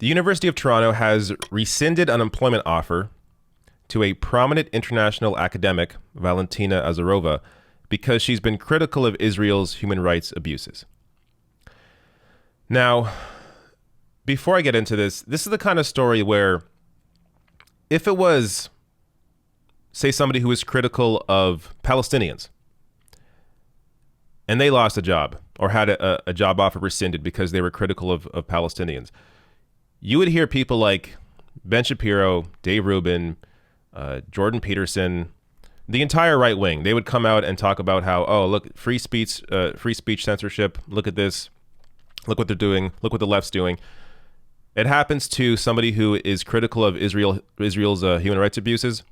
The University of Toronto has rescinded an employment offer to a prominent international academic, Valentina Azarova, because she's been critical of Israel's human rights abuses. Now, before I get into this is the kind of story where if it was, say, somebody who was critical of Palestinians and they lost a job or had a job offer rescinded because they were critical of Palestinians, you would hear people like Ben Shapiro, Dave Rubin, Jordan Peterson, the entire right wing. They would come out and talk about how, oh, look, free speech censorship. Look at this. Look what they're doing. Look what the left's doing. It happens to somebody who is critical of Israel's human rights abuses.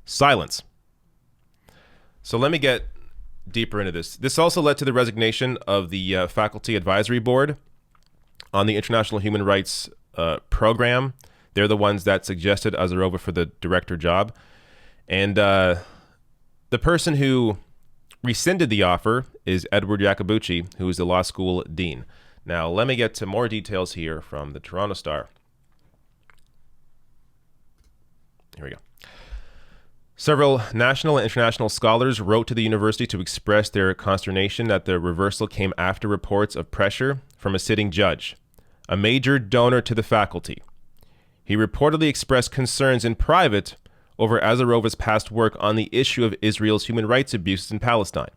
Silence. So let me get deeper into this. This also led to the resignation of the Faculty Advisory Board on the International Human Rights Program. They're the ones that suggested Azarova for the director job. And the person who rescinded the offer is Edward Yacobucci, who is the law school dean. Now, let me get to more details here from the Toronto Star. Here we go. Several national and international scholars wrote to the university to express their consternation that the reversal came after reports of pressure from a sitting judge, a major donor to the faculty. He reportedly expressed concerns in private over Azarova's past work on the issue of Israel's human rights abuses in Palestine.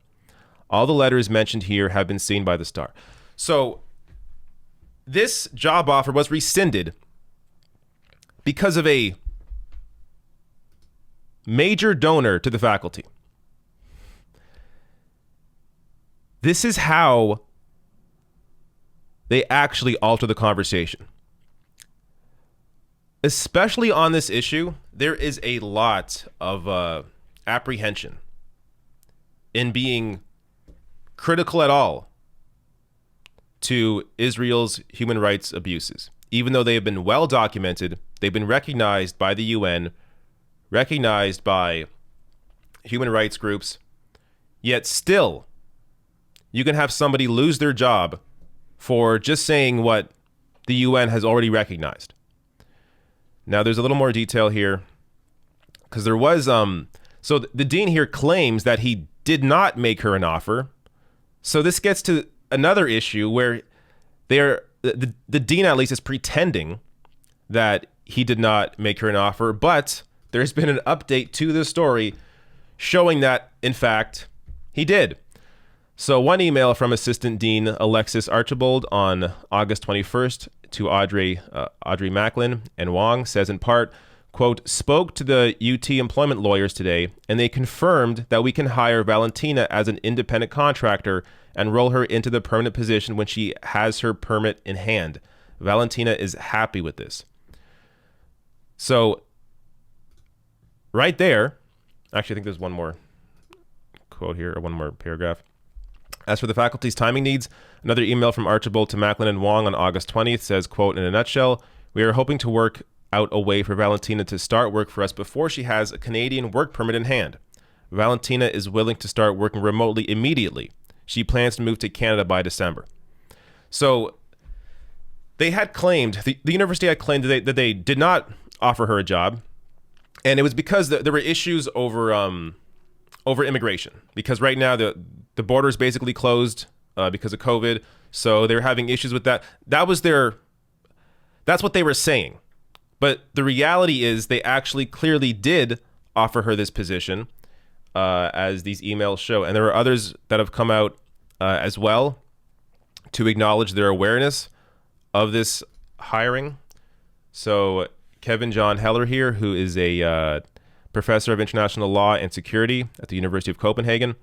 All the letters mentioned here have been seen by the Star. So this job offer was rescinded because of a major donor to the faculty. This is how they actually alter the conversation. Especially on this issue, there is a lot of apprehension in being critical at all to Israel's human rights abuses. Even though they have been well documented, they've been recognized by the UN, recognized by human rights groups, yet still, you can have somebody lose their job for just saying what the UN has already recognized. Now, there's a little more detail here because there was, so the dean here claims that he did not make her an offer. So this gets to another issue where the dean at least is pretending that he did not make her an offer, but there's been an update to the story showing that, in fact, he did. So one email from Assistant Dean Alexis Archibald on August 21st to Audrey Macklin and Wong says in part, quote, spoke to the UT employment lawyers today, and they confirmed that we can hire Valentina as an independent contractor and roll her into the permanent position when she has her permit in hand. Valentina is happy with this. So right there, actually, I think there's one more quote here, or one more paragraph. As for the faculty's timing needs, another email from Archibald to Macklin and Wong on August 20th says, quote, in a nutshell, we are hoping to work out a way for Valentina to start work for us before she has a Canadian work permit in hand. Valentina is willing to start working remotely immediately. She plans to move to Canada by December. So they had claimed, the university had claimed that they did not offer her a job. And it was because there were issues over immigration. Because right now the border is basically closed because of COVID. So they're having issues with that. That's what they were saying. But the reality is they actually clearly did offer her this position, as these emails show. And there are others that have come out as well to acknowledge their awareness of this hiring. So Kevin John Heller here, who is a professor of international law and security at the University of Copenhagen,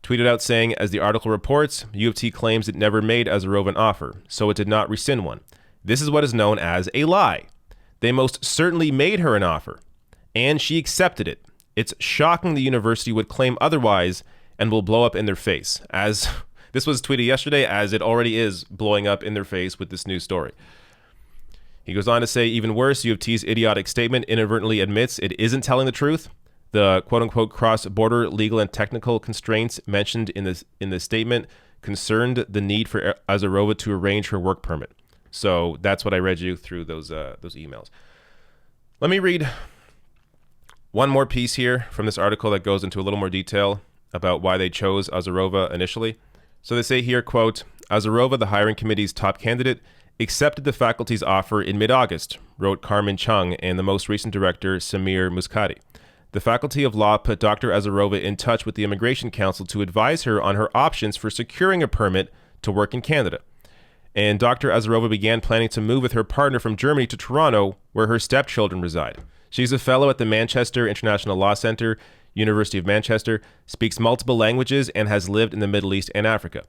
tweeted out saying, as the article reports, U of T claims it never made Azarova an offer, so it did not rescind one. This is what is known as a lie. They most certainly made her an offer, and she accepted it. It's shocking the university would claim otherwise and will blow up in their face, as this was tweeted yesterday, as it already is blowing up in their face with this new story. He goes on to say, even worse, U of T's idiotic statement inadvertently admits it isn't telling the truth. The quote-unquote cross-border legal and technical constraints mentioned in the statement concerned the need for Azarova to arrange her work permit. So that's what I read you through those emails. Let me read one more piece here from this article that goes into a little more detail about why they chose Azarova initially. So they say here, quote, Azarova, the hiring committee's top candidate, accepted the faculty's offer in mid-August, wrote Carmen Chung and the most recent director, Samir Muscati. The Faculty of Law put Dr. Azarova in touch with the Immigration Council to advise her on her options for securing a permit to work in Canada. And Dr. Azarova began planning to move with her partner from Germany to Toronto, where her stepchildren reside. She's a fellow at the Manchester International Law Centre, University of Manchester, speaks multiple languages, and has lived in the Middle East and Africa.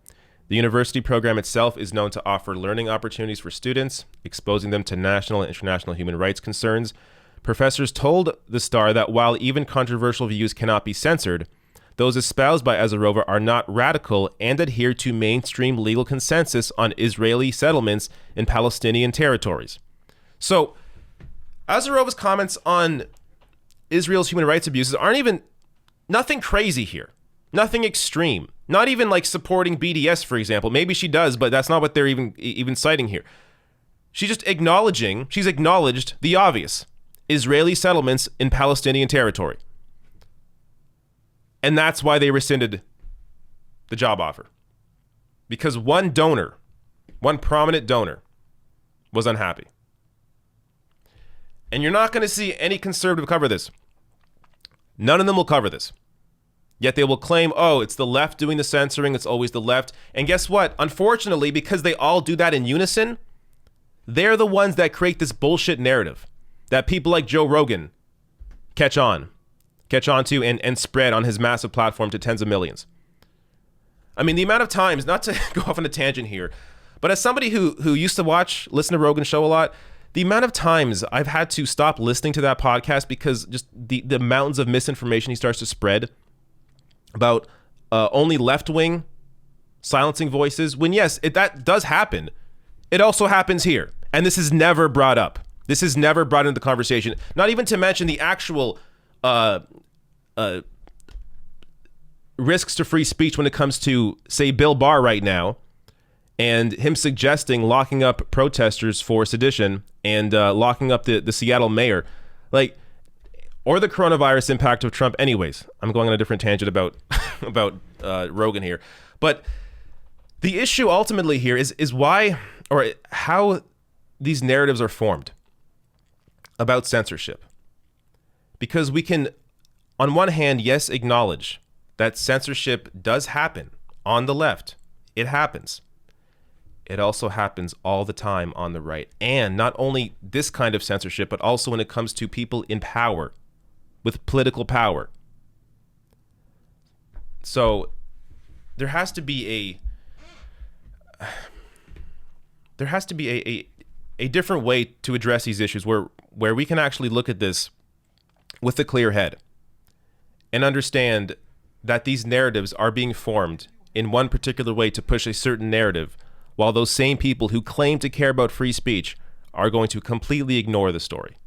The university program itself is known to offer learning opportunities for students, exposing them to national and international human rights concerns. Professors told the Star that while even controversial views cannot be censored, those espoused by Azarova are not radical and adhere to mainstream legal consensus on Israeli settlements in Palestinian territories. So, Azarova's comments on Israel's human rights abuses aren't even nothing crazy here. Nothing extreme. Not even like supporting BDS, for example. Maybe she does, but that's not what they're even citing here. She's acknowledged the obvious. Israeli settlements in Palestinian territory. And that's why they rescinded the job offer. Because one prominent donor, was unhappy. And you're not going to see any conservative cover this. None of them will cover this. Yet they will claim, oh, it's the left doing the censoring. It's always the left. And guess what? Unfortunately, because they all do that in unison, they're the ones that create this bullshit narrative that people like Joe Rogan catch on to and spread on his massive platform to tens of millions. I mean, the amount of times, not to go off on a tangent here, but as somebody who used to listen to Rogan's show a lot, the amount of times I've had to stop listening to that podcast because just the mountains of misinformation he starts to spread about only left-wing silencing voices, when yes, that does happen. It also happens here. And this is never brought up. This is never brought into the conversation. Not even to mention the actual risks to free speech when it comes to, say, Bill Barr right now, and him suggesting locking up protesters for sedition and locking up the Seattle mayor. Or the coronavirus impact of Trump. Anyways, I'm going on a different tangent about Rogan here. But the issue ultimately here is why or how these narratives are formed about censorship. Because we can, on one hand, yes, acknowledge that censorship does happen on the left. It happens. It also happens all the time on the right. And not only this kind of censorship, but also when it comes to people in power, with political power. So there has to be a different way to address these issues where we can actually look at this with a clear head and understand that these narratives are being formed in one particular way to push a certain narrative, while those same people who claim to care about free speech are going to completely ignore the story.